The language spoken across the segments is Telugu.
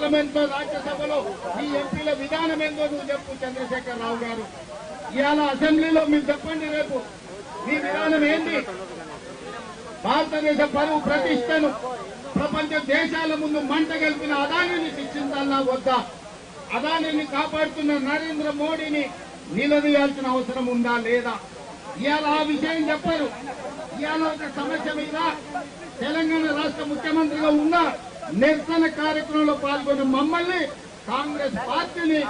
పార్లమెంట్ లో రాజ్యసభలో ఈ ఎంపీల విధానం ఏందో నువ్వు చెప్పు చంద్రశేఖర్ రావు గారు. ఇవాళ అసెంబ్లీలో మీరు చెప్పండి, రేపు మీ విధానం ఏంటి? భారతదేశ పరువు ప్రతిష్టను ప్రపంచ దేశాల ముందు మంట గెలిపిన అదానిని శిక్షించాలా వద్దా? అదానిని కాపాడుతున్న నరేంద్ర మోడీని నిలదీయాల్సిన అవసరం ఉందా లేదా? ఇవాళ ఆ విషయం చెప్పారు. ఇవాళ ఒక సమస్య మీద తెలంగాణ రాష్ట్ర ముఖ్యమంత్రిగా ఉన్న నిరసన కార్యక్రమంలో పాల్గొన్న మమ్మల్ని కాంగ్రెస్ పార్టీని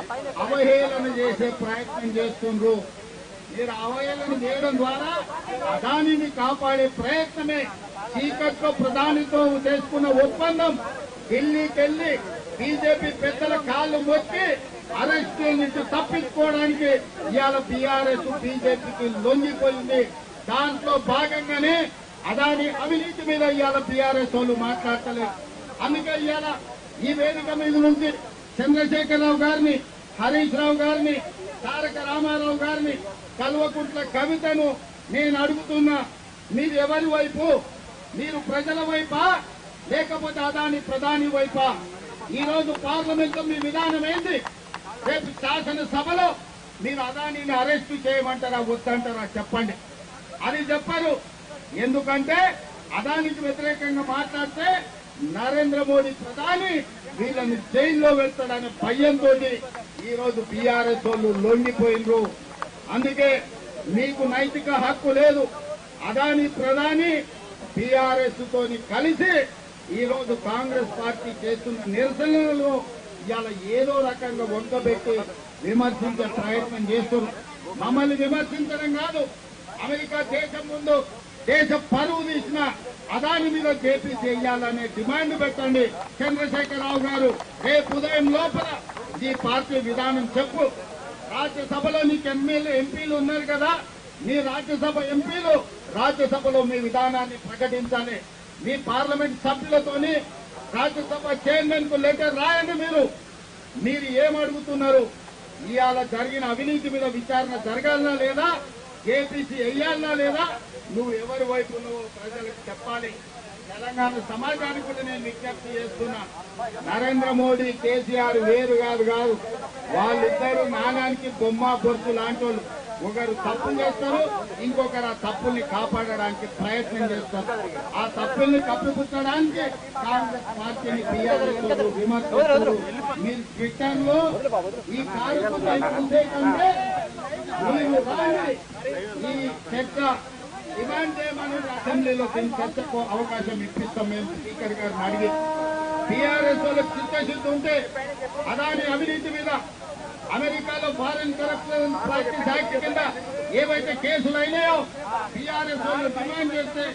అవహేళన చేసే ప్రయత్నం చేస్తుండ్రు. మీరు అవహేళన చేయడం ద్వారా అదానిని కాపాడే ప్రయత్నమే చీకట్లో ప్రధానితో చేసుకున్న ఒప్పందం. ఢిల్లీకెళ్లి బీజేపీ పెద్దల కాళ్లు మొక్కి అరెస్టు నుంచి తప్పించుకోవడానికి ఇవాళ బీఆర్ఎస్ బీజేపీకి లొంగిపోయింది. దాంట్లో భాగంగానే అదాని అవినీతి మీద ఇవాళ బీఆర్ఎస్ వాళ్ళు మాట్లాడతలేదు. అందుకే ఇవాళ ఈ వేదిక మీద నుంచి చంద్రశేఖరరావు గారిని, హరీష్ రావు గారిని, తారక రామారావు గారిని, కల్వకుంట్ల కవితను నేను అడుగుతున్నా, మీరు ఎవరి వైపు? మీరు ప్రజల వైపా లేకపోతే అదాని ప్రధాని వైపా? ఈ రోజు పార్లమెంట్ లో మీ విధానం ఏంది? రేపు శాసనసభలో మీరు అదానిని అరెస్టు చేయమంటారా వద్దంటారా చెప్పండి. అది చెప్పరు. ఎందుకంటే అదానికి వ్యతిరేకంగా మాట్లాడితే నరేంద్ర మోడీ ప్రధాని వీళ్ళని జైల్లో వెళ్తాడనే భయంతో ఈ రోజు బీఆర్ఎస్ వాళ్ళు లొంగిపోయినరు. అందుకే మీకు నైతిక హక్కు లేదు. అదాని ప్రధాని బీఆర్ఎస్ తోని కలిసి ఈ రోజు కాంగ్రెస్ పార్టీ చేస్తున్న నిరసనలను ఇవాళ ఏదో రకంగా వంకబెట్టి విమర్శించే ప్రయత్నం చేస్తున్నారు. మమ్మల్ని విమర్శించడం కాదు, అమెరికా దేశం ముందు దేశ పరువు తీసిన అదాని మీద జేపీ చేయాలనే డిమాండ్ పెట్టండి. చంద్రశేఖరరావు గారు రేపు ఉదయం లోపల ఈ పార్టీ విధానం చెప్పు. రాజ్యసభలో నీకు ఎంపీలు ఉన్నారు కదా, మీ రాజ్యసభ ఎంపీలు రాజ్యసభలో మీ విధానాన్ని ప్రకటించాలి. మీ పార్లమెంట్ సభ్యులతోని రాజ్యసభ చైర్మన్ కు లెటర్ రాయండి. మీరు ఏమడుగుతున్నారు? ఇవాళ జరిగిన అవినీతి మీద విచారణ జరగాలనా లేదా? ఏపీసీ వేయాలనా లేదా? నువ్వు ఎవరి వైపు నువ్వు ప్రజలకు చెప్పాలి. తెలంగాణ సమాజానికి కూడా నేను విజ్ఞప్తి చేస్తున్నా, నరేంద్ర మోడీ, కేసీఆర్ వేరు కాదు. వాళ్ళిద్దరు నాణానికి బొమ్మ బొర్సు లాంటి వాళ్ళు. ఒకరు తప్పు చేస్తారు, ఇంకొకరు ఆ తప్పుల్ని కాపాడడానికి ప్రయత్నం చేస్తారు. ఆ తప్పుల్ని కప్పిపుచ్చడానికి కాంగ్రెస్ పార్టీని బీఆర్ఎస్ విమర్శిస్తారు. మీరు ట్విట్టర్ లో ఈ కార్యక్రమం కంటే మీరు రాని ఈ చర్చ డిమాండ్ చేయమని అసెంబ్లీలో చర్చకు అవకాశం ఇప్పిస్తాం మేము స్పీకర్ గారిని అడిగి. టీఆర్ఎస్ వాళ్ళకి చిత్తశుద్ధి ఉంటే అదాని అవినీతి మీద అమెరికాలో ఫారెన్ కరప్షన్ ప్రాక్టీస్ యాక్ట్ కింద ఏవైతే కేసులు అయినాయో టీఆర్ఎస్ వాళ్ళు డిమాండ్ చేస్తే